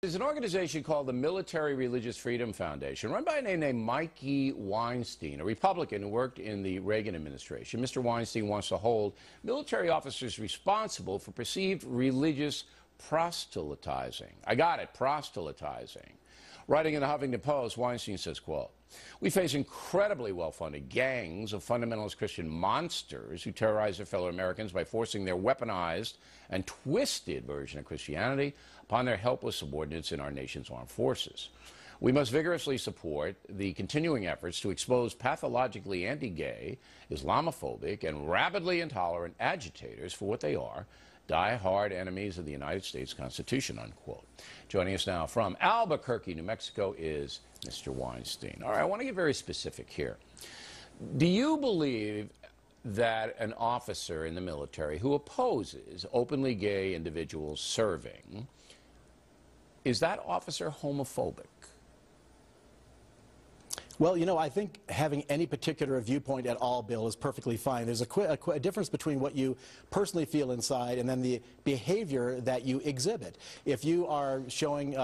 There's an organization called the Military Religious Freedom Foundation, run by a man named Mikey Weinstein, a Republican who worked in the Reagan administration. Mr. Weinstein wants to hold military officers responsible for perceived religious proselytizing. I got it, proselytizing. Writing in the Huffington Post, Weinstein says, quote, "We face incredibly well-funded gangs of fundamentalist Christian monsters who terrorize their fellow Americans by forcing their weaponized and twisted version of Christianity upon their helpless subordinates in our nation's armed forces. We must vigorously support the continuing efforts to expose pathologically anti-gay, Islamophobic, and rabidly intolerant agitators for what they are, die-hard enemies of the United States Constitution," unquote. Joining us now from Albuquerque, New Mexico, is Mr. Weinstein. All right, I want to get very specific here. Do you believe that an officer in the military who opposes openly gay individuals serving, is that officer homophobic? Well, you know, I think having any particular viewpoint at all, Bill, is perfectly fine. There's a difference between what you personally feel inside and then the behavior that you exhibit. If you are showing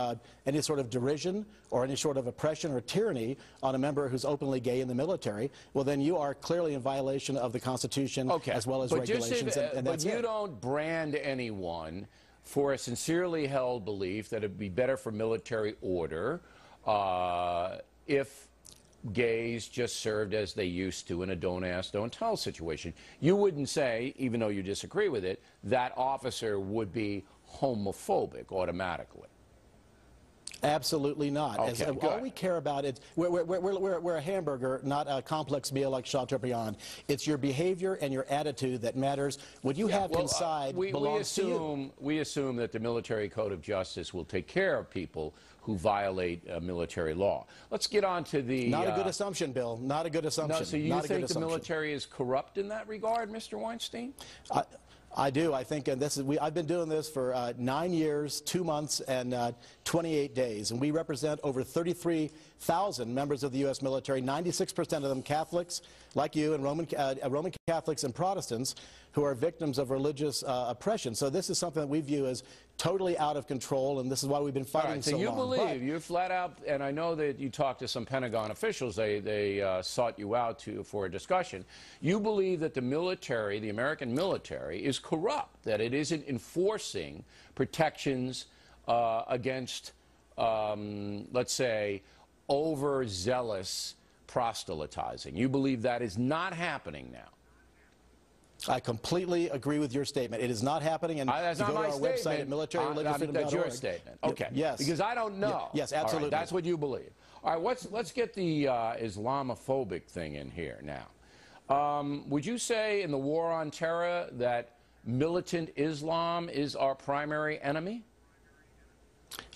any sort of derision or any sort of oppression or tyranny on a member who's openly gay in the military, well, then you are clearly in violation of the Constitution as well as regulations. But you don't brand anyone for a sincerely held belief that it would be better for military order if gays just served as they used to in a don't ask, don't tell situation. You wouldn't say, even though you disagree with it, that officer would be homophobic automatically. Absolutely not. Okay, all we care about is we're a hamburger, not a complex meal like Chateaubriand. It's your behavior and your attitude that matters. What you have inside belongs to you. We assume that the military code of justice will take care of people who violate military law. Let's get on to the... Not a good assumption, Bill. Not a good assumption. No, so you think the military is corrupt in that regard, Mr. Weinstein? I do. I think, and I've been doing this for 9 years, 2 months, and 28 days, and we represent over 33,000 members of the U.S. military, 96% of them Catholics, like you, and Roman Catholics and Protestants, who are victims of religious oppression. So this is something that we view as totally out of control, and this is why we've been fighting so long. So you believe, you're flat out, and I know that you talked to some Pentagon officials, they sought you out for a discussion. You believe that the military, the American military, is corrupt, that it isn't enforcing protections against, let's say, overzealous proselytizing. You believe that is not happening now? I completely agree with your statement. It is not happening, and that's you not go to my our statement. website at militaryreligionsfreedom.org. That's your statement. Okay. Yes. Because I don't know. Yes, absolutely. All right, that's what you believe. All right, let's get the Islamophobic thing in here now. Would you say in the war on terror that militant Islam is our primary enemy?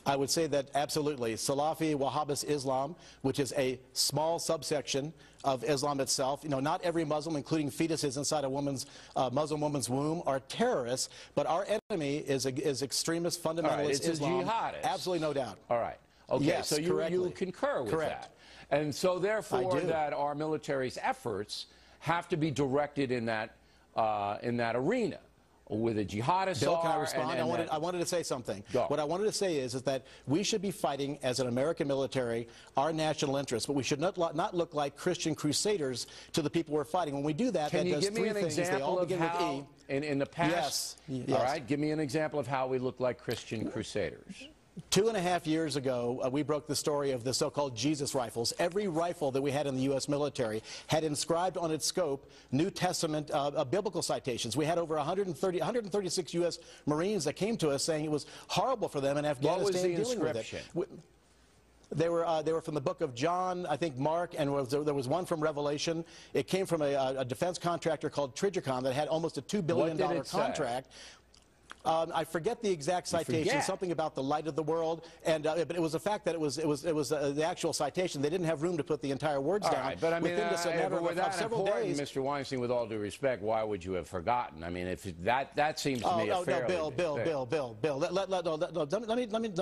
I would say that absolutely. Salafi Wahhabist Islam, which is a small subsection of Islam itself. You know, not every Muslim, including fetuses inside a Muslim woman's womb, are terrorists, but our enemy is extremist fundamentalist Islam. It's a jihadist. Absolutely, no doubt. All right. Okay, yes, so you concur with that. And so therefore that our military's efforts have to be directed in that arena, with a jihadist. Bill, can I respond? I wanted to say something. Go. What I wanted to say is that we should be fighting as an American military our national interests, but we should not look like Christian crusaders to the people we're fighting. When we do that, that does three things. They all begin with E. In the past, yes. All right, give me an example of how we look like Christian crusaders. 2.5 years ago, we broke the story of the so-called Jesus rifles. Every rifle that we had in the U.S. military had inscribed on its scope New Testament biblical citations. We had over 136 U.S. Marines that came to us saying it was horrible for them in Afghanistan. What was the inscription? They were from the book of John, I think Mark, and there was one from Revelation. It came from a defense contractor called Trigicon that had almost a $2 billion contract. I forget the exact citation, something about the light of the world, and but it was the fact that it was the actual citation. They didn't have room to put the entire words down. Right, but I mean, within just a matter of several days. Mr. Weinstein, with all due respect, why would you have forgotten? I mean, if that seems to me a fairly Bill. Let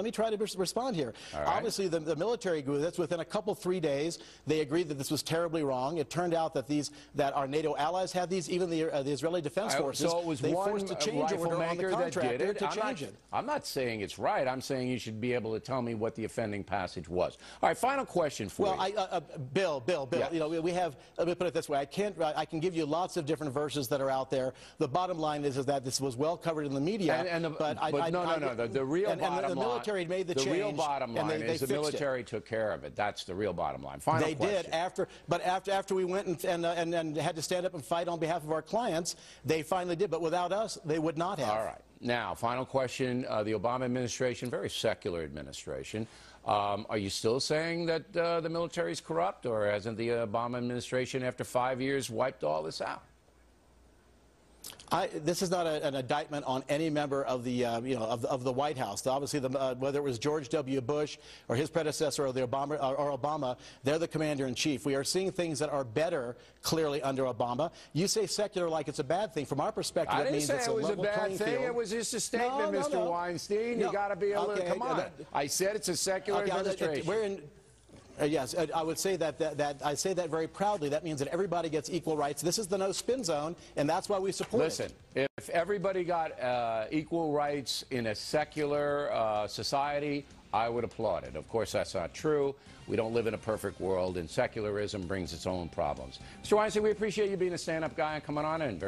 me try to respond here. Right. Obviously, the military grew this within a couple 3 days. They agreed that this was terribly wrong. It turned out that our NATO allies had these, even the Israeli Defense Forces. So it was they one forced a change rifle order on the maker that contractor to change it. I'm not saying it's right. I'm saying you should be able to tell me what the offending passage was. All right, final question for you. Bill, Yeah. you know, we have, let me put it this way, I can give you lots of different verses that are out there. The bottom line is that this was well covered in the media. The real bottom line. The military made the change. The real bottom line is the military took care of it. That's the real bottom line. Final question. They did after we went and had to stand up and fight on behalf of our clients, they finally did. But without us, they would not have. All right. Now, final question. The Obama administration, very secular administration. Are you still saying that the military is corrupt, or hasn't the Obama administration, after 5 years, wiped all this out? This is not an indictment on any member of the, of the White House. Obviously, whether it was George W. Bush or his predecessor or Obama, they're the commander-in-chief. We are seeing things that are better, clearly, under Obama. You say secular like it's a bad thing. From our perspective, it means it's a level playing field. I didn't say it was a bad thing. It was just a statement, Mr. Weinstein. You got to be able to, come on. I said it's a secular administration. Yes, I would say I say that very proudly. That means that everybody gets equal rights. This is the no-spin zone, and that's why we support it. Listen, if everybody got equal rights in a secular society, I would applaud it. Of course, that's not true. We don't live in a perfect world, and secularism brings its own problems. Mr. Weinstein, we appreciate you being a stand-up guy and coming on in.